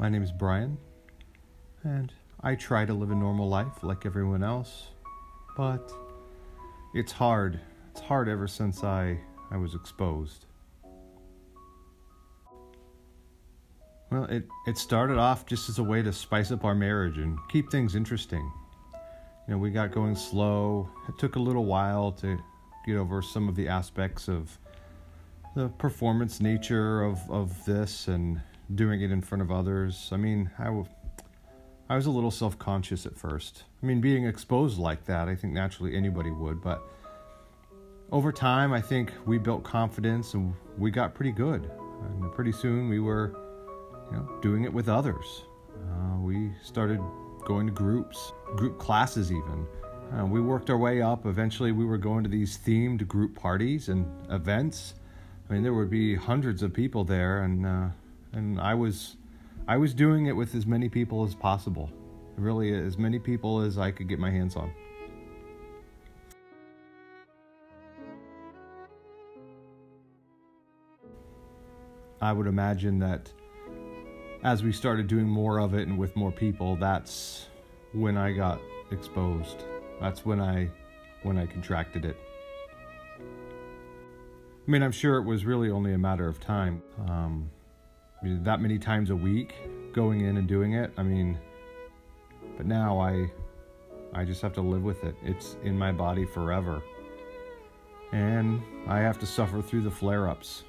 My name is Brian, and I try to live a normal life like everyone else, but it's hard. It's hard ever since I was exposed. Well, it started off just as a way to spice up our marriage and keep things interesting. We got going slow. It took a little while to get over some of the aspects of the performance nature of this and doing it in front of others. I was a little self-conscious at first. Being exposed like that, I think naturally anybody would, but over time, I think we built confidence and we got pretty good. And pretty soon we were, doing it with others. We started going to group classes even. We worked our way up. Eventually we were going to these themed group parties and events. There would be hundreds of people there, and I was doing it with as many people as possible. Really, as many people as I could get my hands on. I would imagine that as we started doing more of it and with more people, that's when I got exposed. That's when I contracted it. I'm sure it was really only a matter of time. That many times a week, going in and doing it. But now I just have to live with it. It's in my body forever. And I have to suffer through the flare-ups.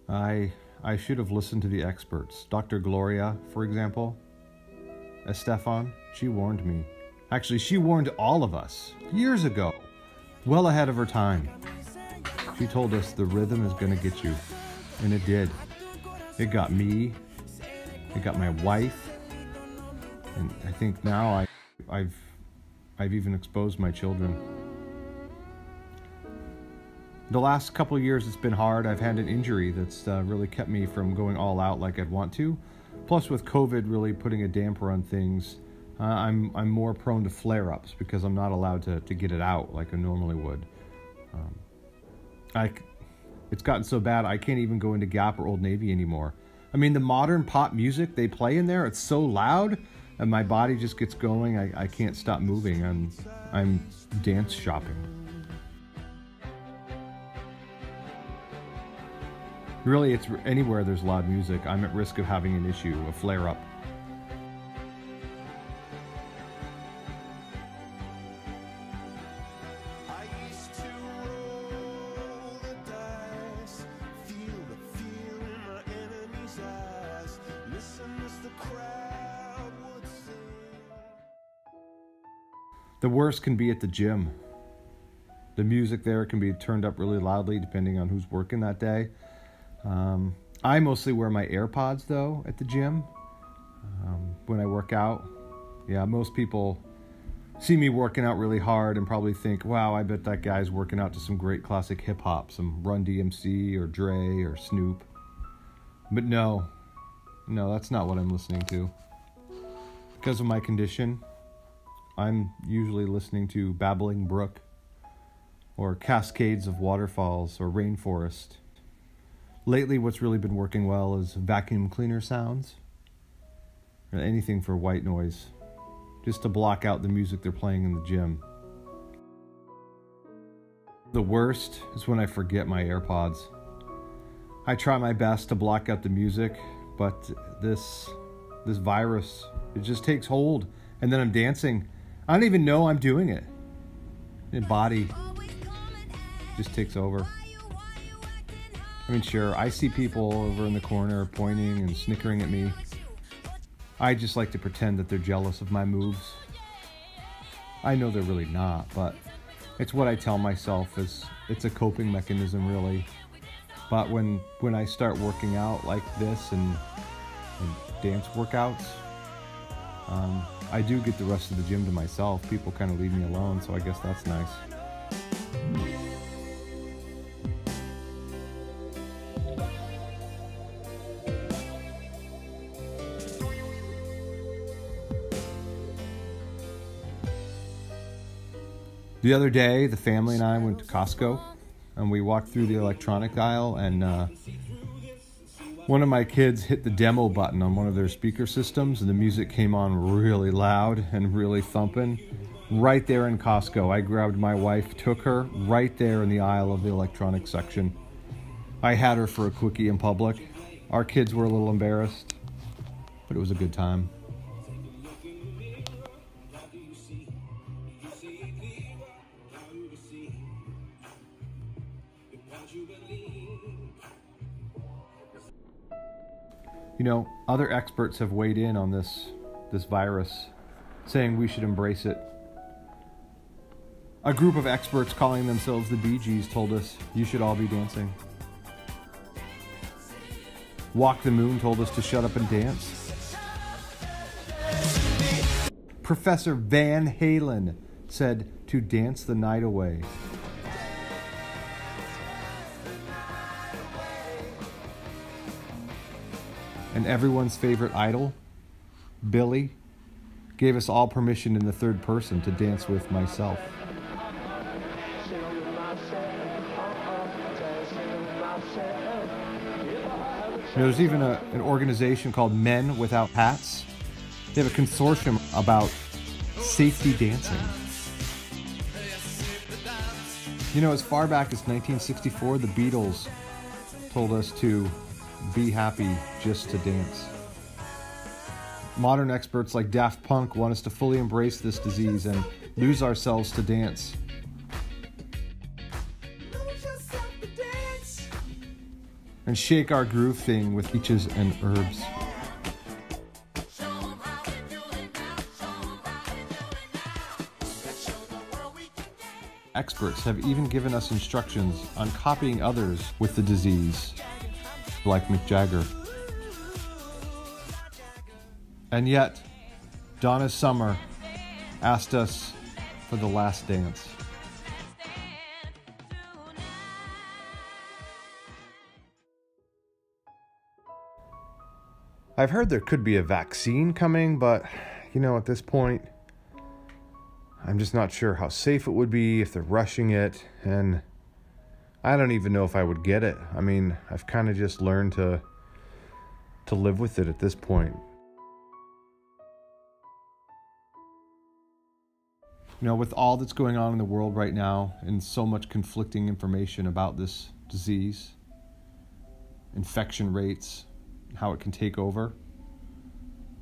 I should have listened to the experts. Dr. Gloria, for example, Estefan, she warned me. Actually, she warned all of us years ago, well ahead of her time. She told us the rhythm is going to get you, and it did. It got me, it got my wife, and I think now I've even exposed my children. The last couple of years, it's been hard. I've had an injury that's really kept me from going all out like I'd want to. Plus, with COVID really putting a damper on things, I'm more prone to flare-ups because I'm not allowed to get it out like I normally would. It's gotten so bad I can't even go into Gap or Old Navy anymore. The modern pop music they play in there, it's so loud, and my body just gets going. I can't stop moving. I'm dance shopping. Really, it's anywhere there's loud music, I'm at risk of having an issue, a flare-up. The worst can be at the gym. The music there can be turned up really loudly depending on who's working that day. I mostly wear my AirPods though at the gym when I work out. Yeah, most people see me working out really hard and probably think, wow, I bet that guy's working out to some great classic hip hop, some Run DMC or Dre or Snoop. But no, that's not what I'm listening to. Because of my condition, I'm usually listening to Babbling Brook or Cascades of Waterfalls or Rainforest. Lately, what's really been working well is vacuum cleaner sounds or anything for white noise, just to block out the music they're playing in the gym. The worst is when I forget my AirPods. I try my best to block out the music, but this virus, it just takes hold, and then I'm dancing. I don't even know I'm doing it. My body just takes over. Sure, I see people over in the corner pointing and snickering at me. I just like to pretend that they're jealous of my moves. I know they're really not, but it's what I tell myself is it's a coping mechanism, really. But when I start working out like this and dance workouts, I do get the rest of the gym to myself. People kind of leave me alone, so I guess that's nice. The other day, the family and I went to Costco, and we walked through the electronic aisle, and One of my kids hit the demo button on one of their speaker systems and the music came on really loud and really thumping. Right there in Costco, I grabbed my wife, took her right there in the aisle of the electronics section. I had her for a quickie in public. Our kids were a little embarrassed, but it was a good time. You know, other experts have weighed in on this virus, saying we should embrace it. A group of experts calling themselves the Bee Gees told us you should all be dancing. Walk the Moon told us to shut up and dance. Professor Van Halen said to dance the night away. And everyone's favorite idol, Billy, gave us all permission in the third person to dance with myself. There's even an organization called Men Without Hats. They have a consortium about safety dancing. You know, as far back as 1964, the Beatles told us to be happy just to dance. Modern experts like Daft Punk want us to fully embrace this disease and lose ourselves to dance. And shake our groove thing with peaches and herbs. Experts have even given us instructions on copying others with the disease, like Mick Jagger. And yet, Donna Summer asked us for the last dance. I've heard there could be a vaccine coming, but, you know, at this point, I'm just not sure how safe it would be if they're rushing it, and I don't even know if I would get it. I mean, I've kind of just learned to live with it at this point. You know, with all that's going on in the world right now and so much conflicting information about this disease, infection rates, how it can take over,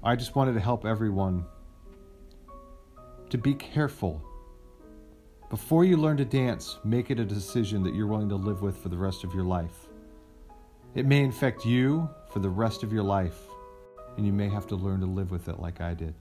I just wanted to help everyone to be careful. Before you learn to dance, make it a decision that you're willing to live with for the rest of your life. It may infect you for the rest of your life, and you may have to learn to live with it like I did.